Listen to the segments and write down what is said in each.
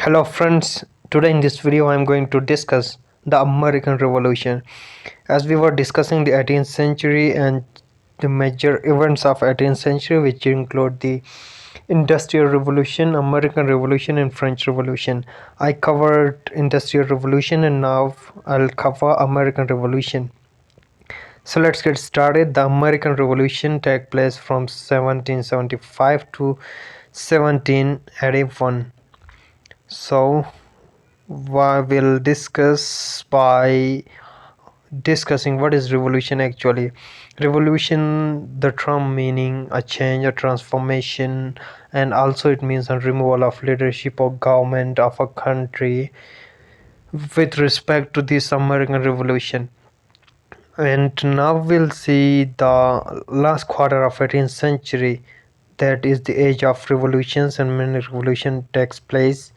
Hello friends, today in this video I am going to discuss the American Revolution. As we were discussing the 18th century and the major events of 18th century, which include the Industrial Revolution, American Revolution and French Revolution. I covered Industrial Revolution and now I'll cover American Revolution. So let's get started. The American Revolution took place from 1775 to 1781. So we'll discuss by discussing what is revolution actually. Revolution, the term meaning a change, a transformation, and also it means a removal of leadership or government of a country with respect to this American Revolution. And now we'll see the last quarter of 18th century, that is the age of revolutions, and many revolution takes place.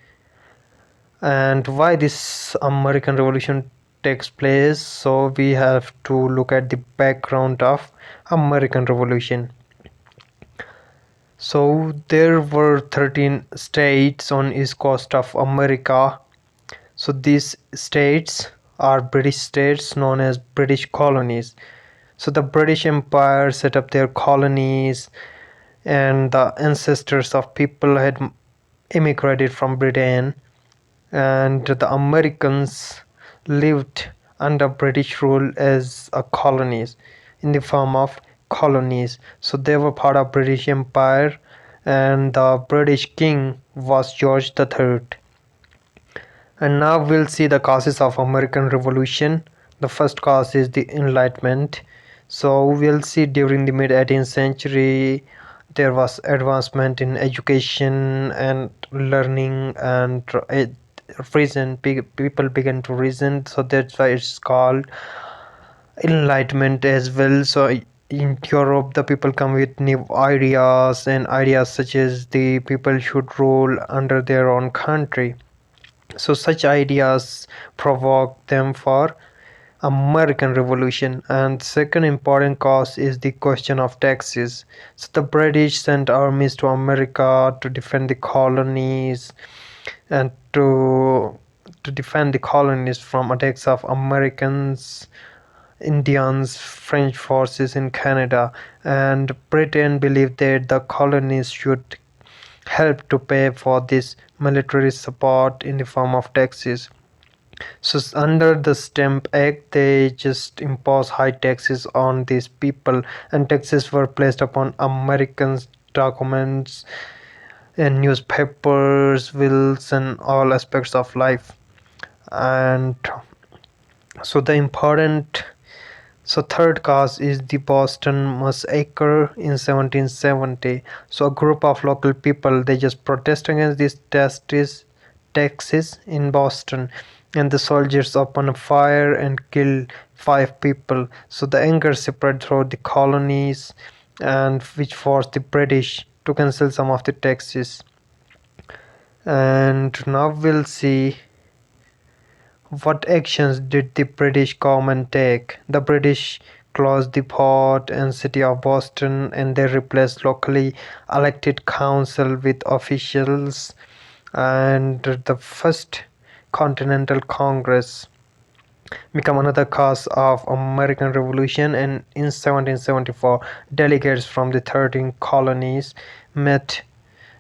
And why this American Revolution takes place, so we have to look at the background of American Revolution. So there were 13 states on east coast of America. So these states are British states known as British colonies. So the British Empire set up their colonies, and the ancestors of people had immigrated from Britain, and the Americans lived under British rule as a colonies, in the form of colonies. So they were part of British Empire, and the British king was George III. And now we'll see the causes of American Revolution. The first cause is the Enlightenment. So we'll see during the mid 18th century there was advancement in education and learning, and reason people began to reason, so that's why it's called Enlightenment as well. So in Europe the people come with new ideas, and ideas such as the people should rule under their own country. So such ideas provoke them for American Revolution. And second important cause is the question of taxes. So the British sent armies to America to defend the colonies, and to defend the colonies from attacks of Americans, Indians, French forces in Canada. And Britain believed that the colonies should help to pay for this military support in the form of taxes. So under the Stamp Act, they just impose high taxes on these people, and taxes were placed upon Americans' documents and newspapers, wills, and all aspects of life. And so the important third cause is the Boston Massacre in 1770. So a group of local people, they just protest against these taxes in Boston, and the soldiers open a fire and kill 5 people. So the anger spread throughout the colonies, and which forced the British to cancel some of the taxes. And now we'll see what actions did the British government take. The British closed the port and city of Boston, and they replaced locally elected council with officials. And the First Continental Congress become another cause of American Revolution, and in 1774 delegates from the 13 colonies met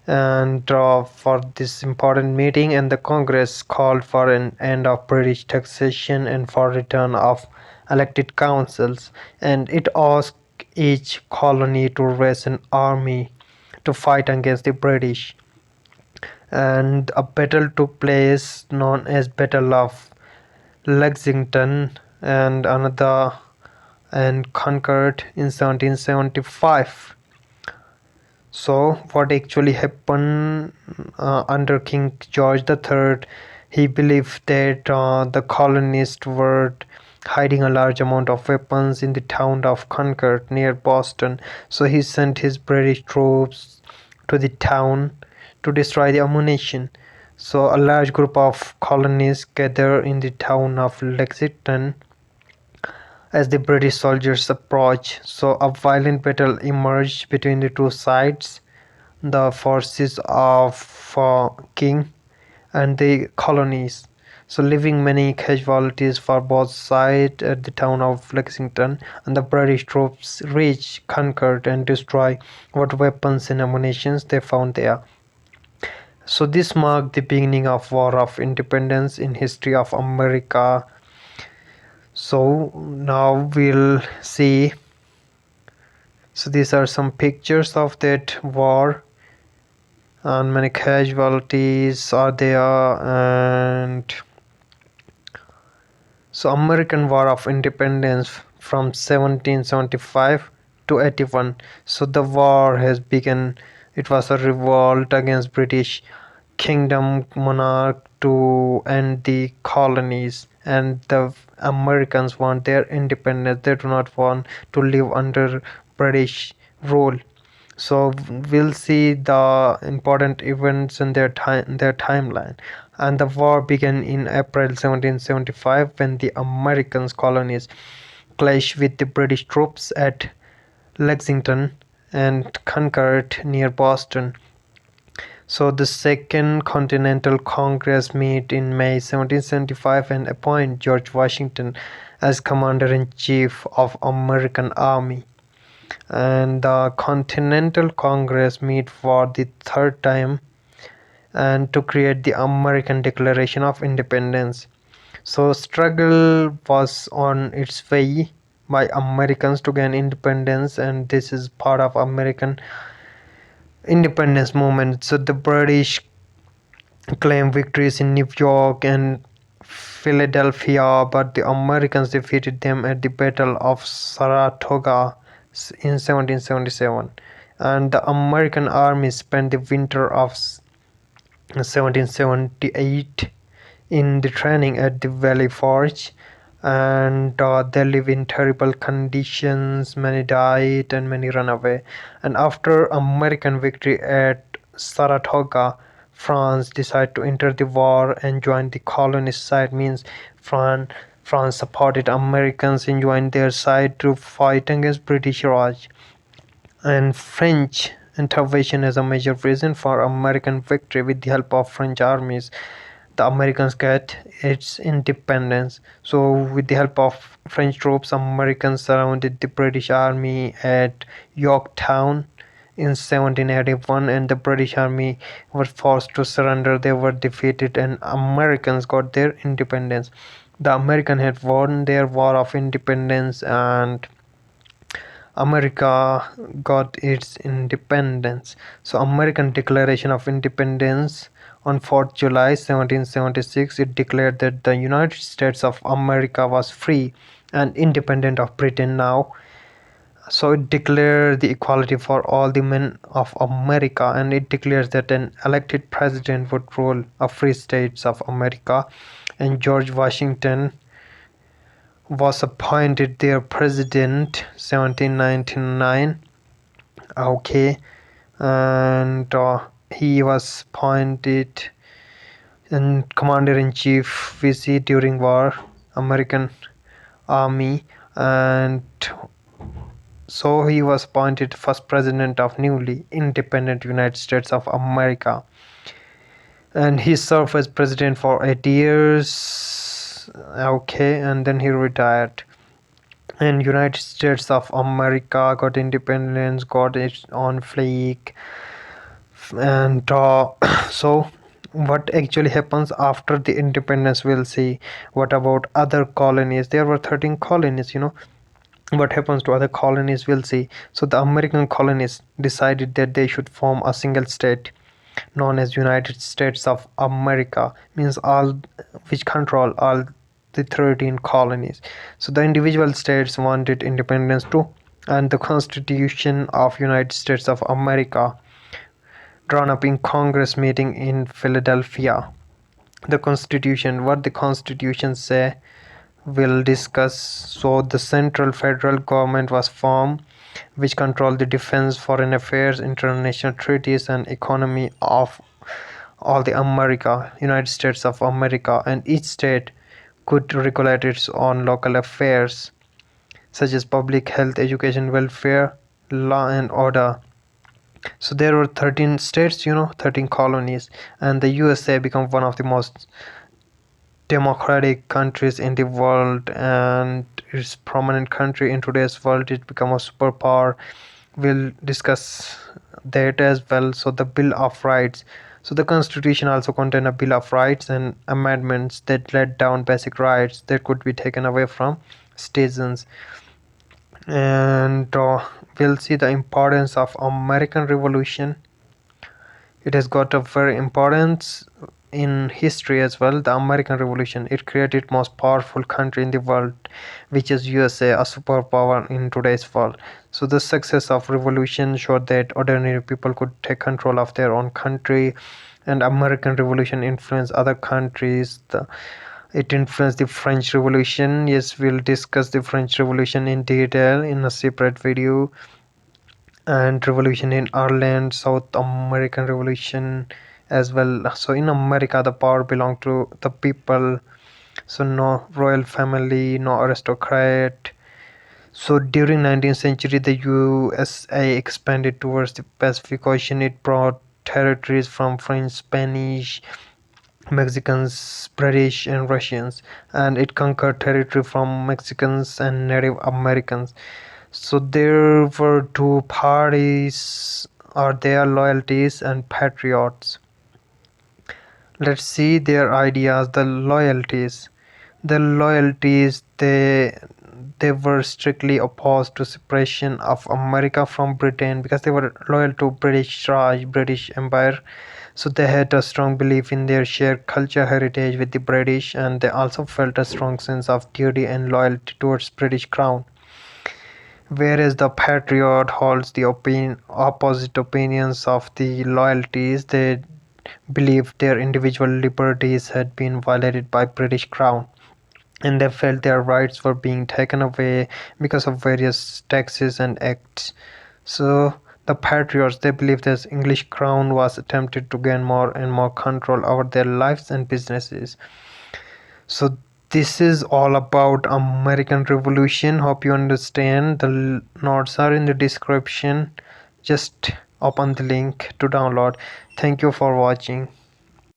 and for this important meeting, and the Congress called for an end of British taxation and for return of elected councils, and it asked each colony to raise an army to fight against the British. And a battle took place known as Battle of Lexington and another and Concord in 1775. So what actually happened under King George III? He believed that the colonists were hiding a large amount of weapons in the town of Concord near Boston. So he sent his British troops to the town to destroy the ammunition. So a large group of colonists gathered in the town of Lexington as the British soldiers approached. So a violent battle emerged between the two sides. The forces of King and the colonies. So leaving many casualties for both sides at the town of Lexington, and the British troops reached Concord and destroyed what weapons and ammunition they found there. So this marked the beginning of War of Independence in history of America. So now we'll see. So these are some pictures of that war, and many casualties are there. And so American War of Independence from 1775 to 81. So the war has begun. It was a revolt against British Kingdom monarch to end the colonies, and the Americans want their independence. They do not want to live under British rule. So we'll see the important events in their timeline. And the war began in April 1775 when the American colonies clashed with the British troops at Lexington and Concord near Boston. So the Second Continental Congress met in May 1775 and appointed George Washington as Commander-in-Chief of American Army. And the Continental Congress met for the third time and to create the American Declaration of Independence. So struggle was on its way by Americans to gain independence, and this is part of American independence movement. So the British claimed victories in New York and Philadelphia, but the Americans defeated them at the Battle of Saratoga in 1777. And the American army spent the winter of 1778 in the training at the Valley Forge, and they live in terrible conditions. Many died and many ran away. And after American victory at Saratoga, France decided to enter the war and join the colonist side. Means France supported Americans and joined their side to fight against British Raj. And French intervention as a major reason for American victory. With the help of French armies, the Americans get its independence. So with the help of French troops, Americans surrounded the British army at Yorktown in 1781, and the British army were forced to surrender. They were defeated and Americans got their independence. The American had won their war of independence, and America got its independence. So American Declaration of Independence on 4th July 1776, it declared that the United States of America was free and independent of Britain now. So it declared the equality for all the men of America, and it declares that an elected president would rule a free states of America. And George Washington was appointed their president 1799. Okay. And he was appointed and commander-in-chief VC during war American army, and so he was appointed first president of newly independent United States of America, and he served as president for 8 years. Okay, and then he retired. And United States of America got independence, got its own flag. And so what actually happens after the independence, we'll see. What about other colonies? There were 13 colonies, what happens to other colonies, we'll see. So the American colonies decided that they should form a single state known as United States of America, means all which control all the 13 colonies. So the individual states wanted independence too, and the Constitution of United States of America drawn up in Congress meeting in Philadelphia. The Constitution, what the Constitution say, we'll discuss. So the central federal government was formed, which controlled the defense, foreign affairs, international treaties, and economy of all the United States of America, and each state could regulate its own local affairs, such as public health, education, welfare, law and order. So there were 13 states, 13 colonies, and the USA became one of the most democratic countries in the world, and its prominent country in today's world. It become a superpower. We'll discuss that as well. So the Bill of Rights. So the Constitution also contained a Bill of Rights and amendments that laid down basic rights that could be taken away from citizens. And we'll see the importance of American Revolution. It has got a very importance in history as well. The American Revolution, it created most powerful country in the world, which is USA, a superpower in today's world. So the success of revolution showed that ordinary people could take control of their own country, and American Revolution influenced other countries. It influenced the French Revolution. Yes, we'll discuss the French Revolution in detail in a separate video. And revolution in Ireland, South American Revolution as well. So in America, the power belonged to the people. So no royal family, no aristocrat. So during 19th century, the USA expanded towards the Pacific Ocean. It brought territories from French, Spanish, Mexicans, British, and Russians, and it conquered territory from Mexicans and Native Americans. So there were two parties, are their loyalties and patriots. Let's see their ideas. The loyalties, they were strictly opposed to separation of America from Britain because they were loyal to British Raj, British Empire. So they had a strong belief in their shared culture heritage with the British, and they also felt a strong sense of duty and loyalty towards British Crown. Whereas the patriot holds the opposite opinions of the loyalties. They believed their individual liberties had been violated by British Crown, and they felt their rights were being taken away because of various taxes and acts. So the patriots, they believed that English Crown was attempted to gain more and more control over their lives and businesses. So this is all about American Revolution. Hope you understand. The notes are in the description. Just open the link to download. Thank you for watching.